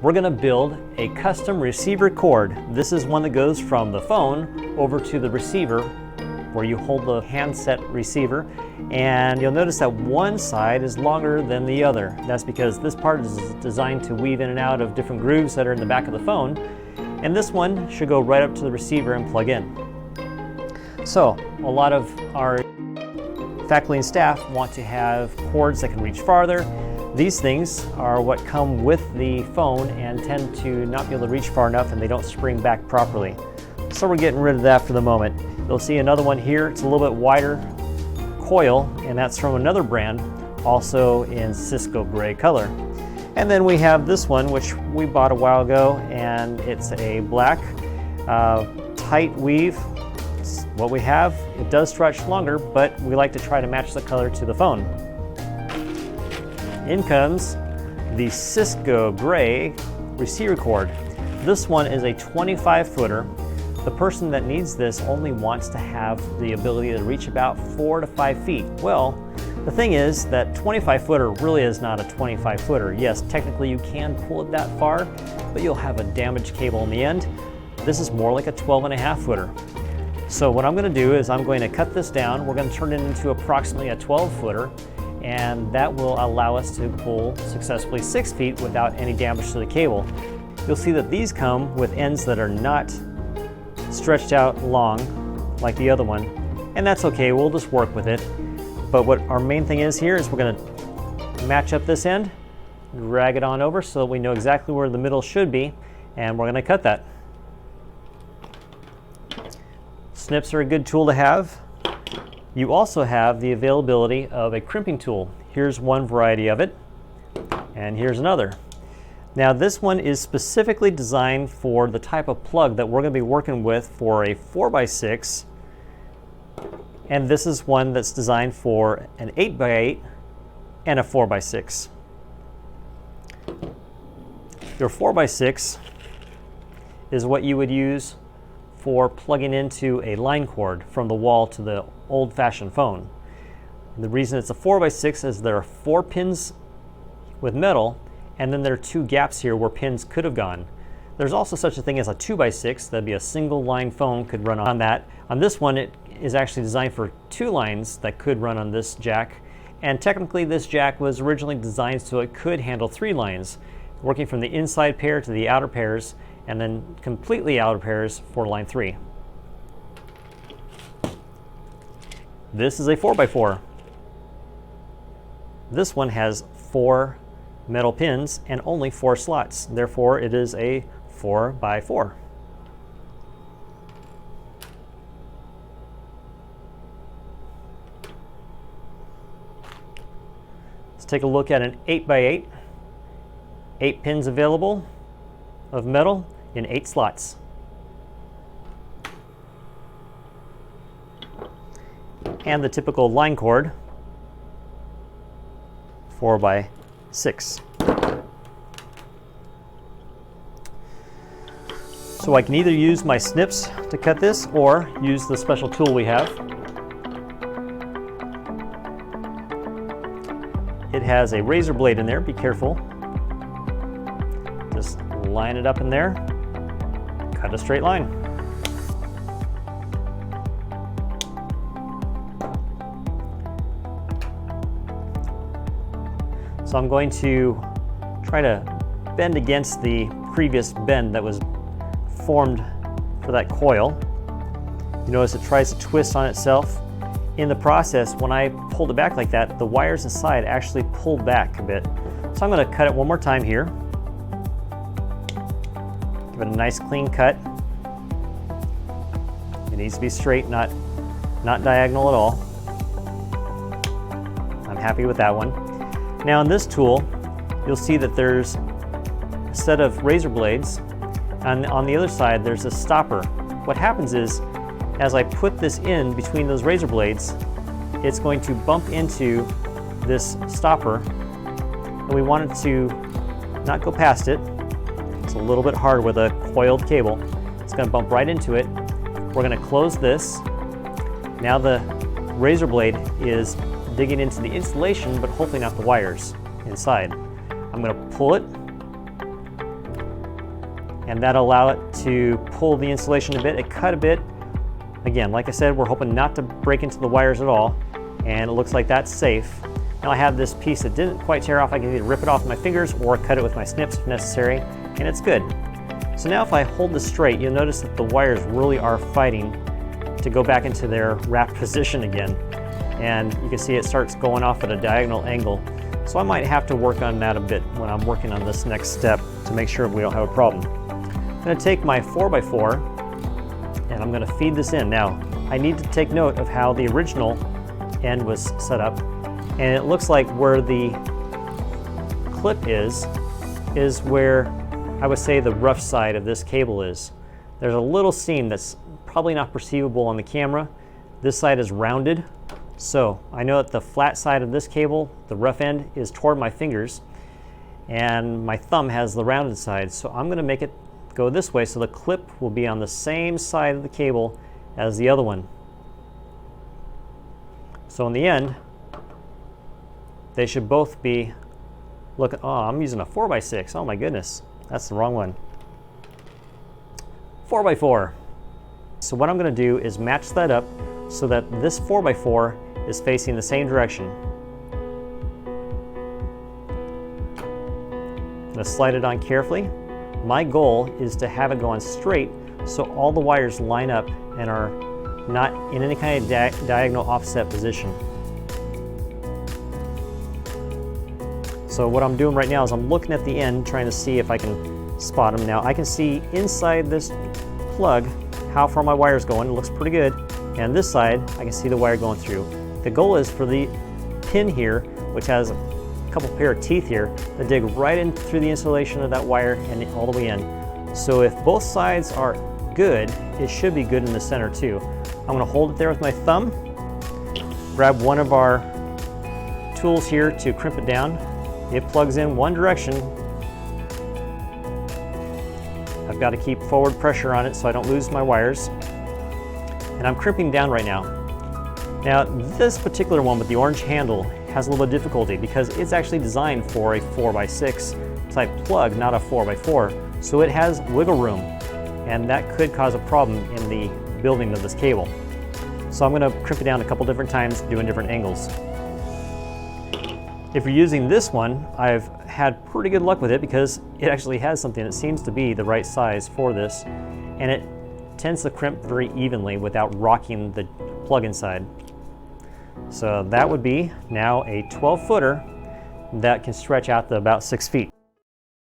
we're going to build a custom receiver cord. This is one that goes from the phone over to the receiver where you hold the handset receiver, and you'll notice that one side is longer than the other. That's because this part is designed to weave in and out of different grooves that are in the back of the phone, and this one should go right up to the receiver and plug in. So a lot of our faculty and staff want to have cords that can reach farther. These things are what come with the phone and tend to not be able to reach far enough, and they don't spring back properly. So we're getting rid of that for the moment. You'll see another one here. It's a little bit wider coil, and that's from another brand, also in Cisco gray color. And then we have this one, which we bought a while ago, and it's a black tight weave. It's what we have. It does stretch longer, but we like to try to match the color to the phone. In comes the Cisco gray receiver cord. This one is a 25-footer. The person that needs this only wants to have the ability to reach about 4 to 5 feet. Well, the thing is that 25-footer really is not a 25-footer. Yes, technically you can pull it that far, but you'll have a damaged cable in the end. This is more like a 12.5-footer. So what I'm going to do is I'm going to cut this down. We're going to turn it into approximately a 12-footer, and that will allow us to pull successfully 6 feet without any damage to the cable. You'll see that these come with ends that are not stretched out long like the other one, and that's okay, we'll just work with it. But what our main thing is here is we're going to match up this end, drag it on over so that we know exactly where the middle should be, and we're going to cut that. Snips are a good tool to have. You also have the availability of a crimping tool. Here's one variety of it, and here's another. Now this one is specifically designed for the type of plug that we're going to be working with for a 4x6, and this is one that's designed for an 8x8 and a 4x6. Your 4x6 is what you would use for plugging into a line cord from the wall to the old-fashioned phone. The reason it's a 4x6 is there are 4 pins with metal, and then there are 2 gaps here where pins could have gone. There's also such a thing as a 2x6. That'd be a single line phone could run on that. On this one, it is actually designed for 2 lines that could run on this jack, and technically this jack was originally designed so it could handle 3 lines, working from the inside pair to the outer pairs, and then completely outer pairs for line 3. This is a 4x4. This one has 4 metal pins and only 4 slots. Therefore, it is a 4x4. Let's take a look at an 8x8. 8 pins available of metal in 8 slots. And the typical line cord, 4x6. So I can either use my snips to cut this or use the special tool we have. It has a razor blade in there, be careful. Just line it up in there, cut a straight line. So I'm going to try to bend against the previous bend that was formed for that coil. You notice it tries to twist on itself. In the process, when I pulled it back like that, the wires inside actually pulled back a bit. So I'm going to cut it one more time here. Give it a nice clean cut. It needs to be straight, not diagonal at all. I'm happy with that one. Now in this tool, you'll see that there's a set of razor blades, and on the other side there's a stopper. What happens is, as I put this in between those razor blades, it's going to bump into this stopper, and we want it to not go past it. It's a little bit hard with a coiled cable. It's going to bump right into it. We're going to close this. Now the razor blade is digging into the insulation, but hopefully not the wires inside. I'm going to pull it, and that'll allow it to pull the insulation a bit. It cut a bit. Again, like I said, we're hoping not to break into the wires at all, and it looks like that's safe. Now I have this piece that didn't quite tear off. I can either rip it off with my fingers or cut it with my snips if necessary, and it's good. So now if I hold this straight, you'll notice that the wires really are fighting to go back into their wrapped position again. And you can see it starts going off at a diagonal angle. So I might have to work on that a bit when I'm working on this next step to make sure we don't have a problem. I'm going to take my 4x4 and I'm going to feed this in. Now, I need to take note of how the original end was set up. And it looks like where the clip is where I would say the rough side of this cable is. There's a little seam that's probably not perceivable on the camera. This side is rounded. So I know that the flat side of this cable, the rough end, is toward my fingers, and my thumb has the rounded side. So I'm going to make it go this way so the clip will be on the same side of the cable as the other one. So in the end, they should both be, look, oh, I'm using a 4x6. Oh my goodness, that's the wrong one. 4x4. So what I'm going to do is match that up so that this 4x4 is facing the same direction. I'm going to slide it on carefully. My goal is to have it go on straight so all the wires line up and are not in any kind of diagonal offset position. So what I'm doing right now is I'm looking at the end trying to see if I can spot them. Now I can see inside this plug how far my wire is going. It looks pretty good. And this side, I can see the wire going through. The goal is for the pin here, which has a couple pair of teeth here, to dig right in through the insulation of that wire and all the way in. So if both sides are good, it should be good in the center too. I'm going to hold it there with my thumb, grab one of our tools here to crimp it down. It plugs in one direction. I've got to keep forward pressure on it so I don't lose my wires. And I'm crimping down right now. Now this particular one with the orange handle has a little bit of difficulty because it's actually designed for a 4x6 type plug, not a 4x4. So it has wiggle room, and that could cause a problem in the building of this cable. So I'm going to crimp it down a couple different times, doing different angles. If you're using this one, I've had pretty good luck with it because it actually has something that seems to be the right size for this, and it tends to crimp very evenly without rocking the plug inside. So that would be now a 12-footer that can stretch out to about 6 feet.